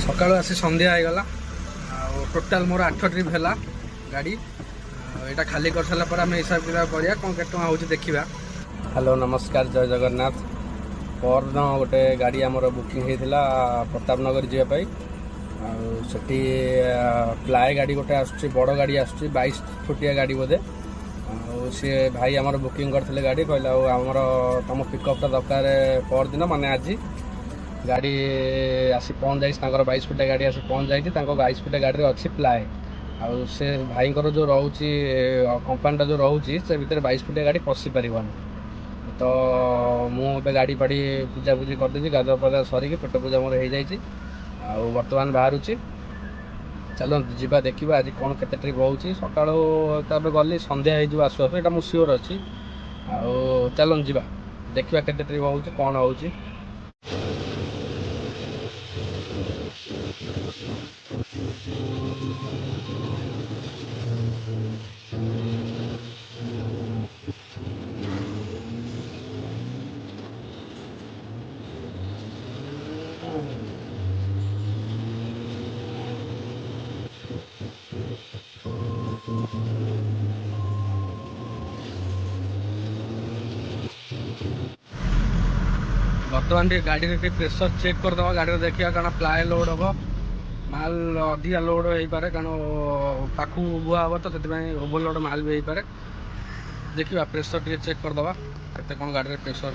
सकाळू आसी संध्या होगला टोटाल मोर 8 ट्रिप है गाड़ी यहाँ खाली कर सारा पर आम हिसाब किताब करा कौन के टका हो देखा। हेलो नमस्कार जय जगन्नाथ। परदिन गोटे गाड़ी आमर बुकिंग होता प्रताप नगर जावाई आठी प्लाए गाड़ी गोटे आसुच्ची बड़ गाड़ी आसुच्ची 22 फुटिया गाड़ी बोधे सी भाई आमर बुकिंग करते गाड़ी कहला आमर तुम पिकअपटा दरकार परदिन माने आज गाड़ी आसी पहुँच जाइए 22 फुटिया गाड़ी आसी पहुँच जाइए 22 फुटिया गाड़ी अच्छी प्लाए आउ से भाई जो रोचे कंपानीटा जो रोचे से भितर 22 फुटिया गाड़ी पशि पारन तो मुझे गाड़ी फाड़ी पूजापूजी करदे गाधुआ पाधुआ सरिकी पेट पूजा मोर हो जाए बर्तमान बाहर चलो जीवा देखा आज कौन केते ट्रिप होची सका गली संध्या हो आसु आसु यहाँ मुझे सियोर अच्छी चलो जीवा देखा केते ट्रिप होची कौन होची। बर्तमान गाड़ी रे प्रेशर चेक करदे गाड़ी देखा कारण प्लाए लोड हम माल अधिका लोड हो पारे कारण पाखु बुआ हम तो ओभरलोड माल भी हो पारे देखा प्रेशर टे चेक करदे केते कौन गाड़ी रे प्रेशर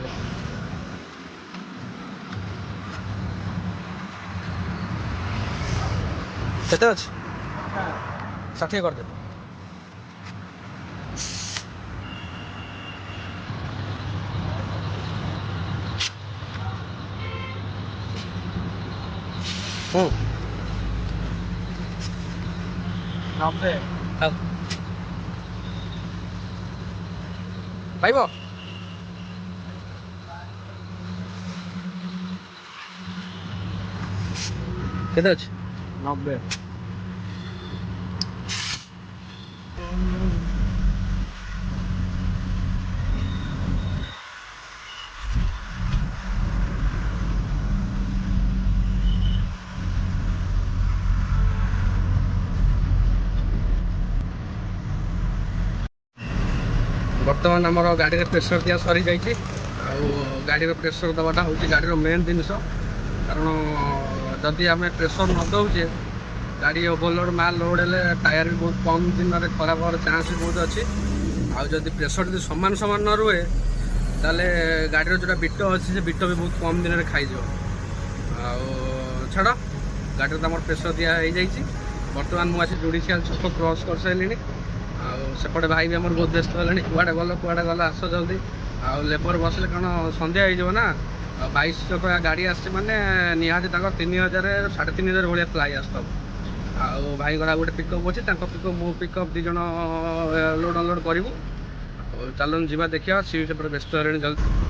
केते अछि 60 कर दे। पाइब केते अछि 90। बर्तमान आमर गाड़ी रे प्रेशर दिया सरी जाइए गाड़ी रो प्रेशर दवाटा हूँ गाड़ी रो मेन जिनस कारण जदि आम प्रेशर न दौचे गाड़ी ओभरलोड माल लोड हेले टायर भी बहुत कम दिन में खराब होवार चान्स भी बहुत अच्छी आदि प्रेशर जो सामान सामान न रुए ताले गाड़ी जो बिट अच्छी से बिट भी बहुत कम दिन में खाई छाड़ गाड़ी तो आम प्रेशर दिया हो जाइए। बर्तमान मुझे जुडिशियाल छक क्रॉस कर सारे सेपटे भाई भी आम बहुत व्यस्त है कुआड़े गल आस जल्दी लेबर बसले कारण संध्या होना 22 चका गाड़ी आस मैंने निहाती 3000 3500 भाया प्लाई आस भाई गोटे पिकअप अच्छे पिकअप मो पिकअप दीज लोड अनलोड करूँ चलो जीवा देखा सी से व्यस्त है जल्दी।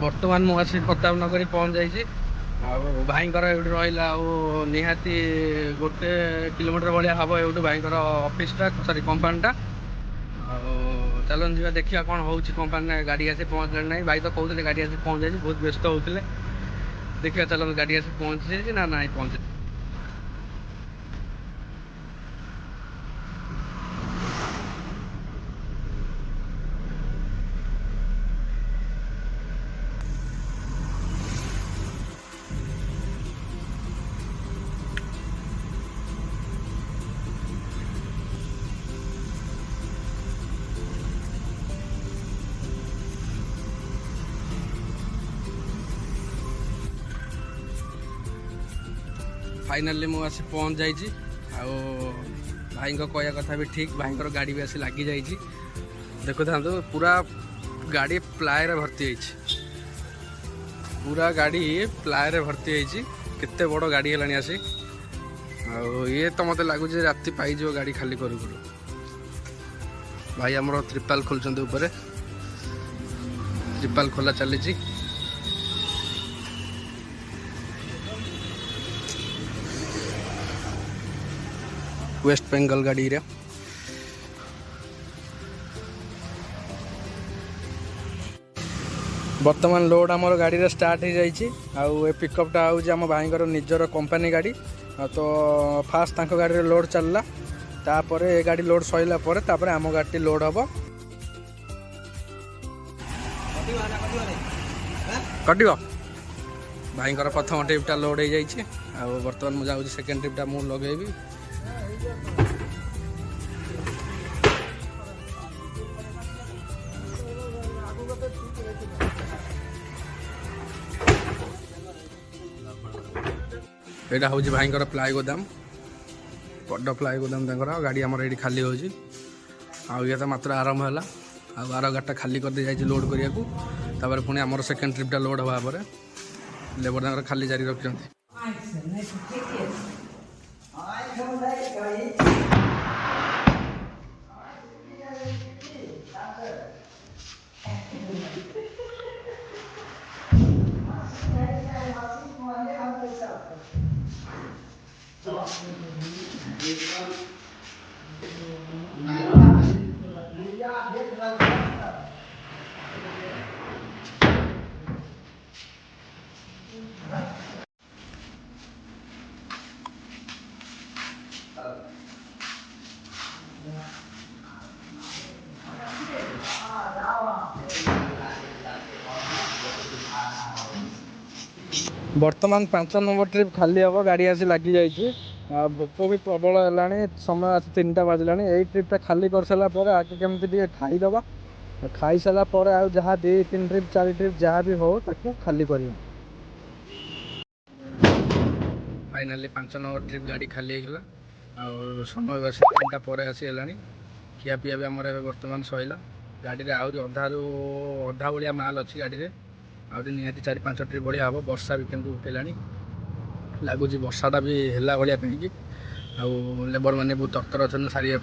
ବର୍ତ୍ତମାନ ମୁଁ ଆସି ପ୍ରତାପ ନଗରୀ ପହଞ୍ଚି ଯାଇଛି। ଆଉ ଭାଇଙ୍କର ଏଇଠି ରହିଲା ଆଉ ନିହାତି 1 କିଲୋମିଟର ଭଳିଆ ହେବ ଏଇଠୁ ଭାଇଙ୍କର ଅଫିସଟା ସରି କମ୍ପାନୀଟା। ଆଉ ଚାଲନ୍ତୁ ଯିବା ଦେଖିବା କ'ଣ ହେଉଛି କମ୍ପାନୀରେ। ଗାଡ଼ି ଆସି ପହଞ୍ଚିଲାଣି ନାହିଁ, ଭାଇ ତ କହୁଥିଲେ ଗାଡ଼ି ଆସି ପହଞ୍ଚିଯାଇଛି, ବହୁତ ବ୍ୟସ୍ତ ହେଉଥିଲେ। ଦେଖିବା ଚାଲନ୍ତୁ ଗାଡ଼ି ଆସି ପହଞ୍ଚିଯାଇଛି ନା ନାହିଁ ପହଞ୍ଚି। फाइनाली मु आसी पहुँच जाइए। आउ भाई कहया कथा भी ठीक, भाई गाड़ी भी आसी लगी जा देखु था पूरा गाड़ी प्लाय रे भर्ती है, पूरा गाड़ी प्लाय रे भर्ती है। केते बड़ गाड़ी है आसी ये तो मत लगुच राति पाई गाड़ी खाली करू करू। भाई आमर त्रिपाल खोलुंट ऊपर, त्रिपाल खोला चली। वेस्ट बेंगल गाड़ी रे बर्तमान लोड आमर गाड़ी रे स्टार्ट हो जाइए। आउ ए पिकअपटा हूँ आम भाई निजर कंपनी गाड़ी। तो फास्ट तांको गाड़ी रे लोड चलला, तापर ए गाड़ी लोड सैला तापर आम गाड़ी लोड हम कट भाई प्रथम ट्रिपटा लोड हो जाइए। आउ बर्तमान मुझे जाऊँ सेकेंड ट्रिपटा मु लगेबी। यहाँ हूँ भाई प्लाय गोदाम, बड़ प्लाय गोदाम गाड़ी आमर ये खाली हो। ये तो मात्र आरंभ है। आर गाड़ीटा खाली कर दे जाइए लोड करने को, पुणी आमर सेकेंड ट्रिपटा लोड हवा लेबर खाली जारी रखिंट। बर्तमान 5 नंबर ट्रिप खाली हम, गाड़ी आसी लगी जाइए। भोक भी प्रबल है, समय आज 3टा बाजिला। यही ट्रिपटा खाली कर सारा आगे केमती खाईदबा, खाई सारापर आ जहाँ 2-3 ट्रिप 4 ट्रिप जहाँ भी हो ताको खाली कर। फाइनाली 5 नंबर ट्रिप गाड़ी खाली होगा। आ समय बस 3टा पर आसी है। खिया पिया भी आमर बर्तमान सैला। गाड़ी में आहरी अधा भाया माल अच्छी गाड़ी में, आहरी निहाती 4-5 ट्रिप भाया हम। वर्षा भी केमती उठेला लगुच, वर्षाटा भी है भाया कहीं। लेबर मैंने बहुत तत्पर अच्छा सारे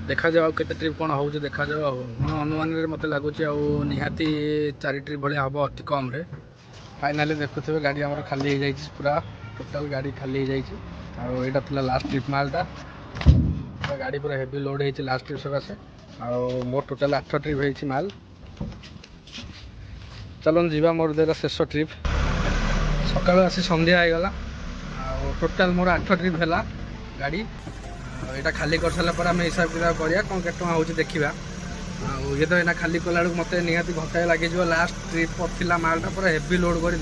देखा जाओ केते ट्रिप कौन हो देखा जाओ। अनुमान मत लगुच निहाती 4 ट्रिप भाया हम अति कम रे। फाइनाली देखुथे गाड़ी आमर खाली हो जाइए, पूरा टोटाल गाड़ी खाली हो जाइए। यहाँ था लास्ट ट्रिप मालटा, गाड़ी पूरा हेवी लोड हो लास्ट ट्रिप सकाशे। मोर टोटाल 8 ट्रिप हो माल। चलन जीवा मोर देला शेष ट्रिप। सकाल आसी संध्या होगला। टोटाल मोर 8 ट्रिप है गाड़ी। यहाँ खाली कर सारा आम हिसाब किताब करा कौन के हो देखा। ये तो यहाँ खाली कला मत निहाती घंटाए लगे। लास्ट ट्रिप थी मालटा पूरा हेवी लोड कर।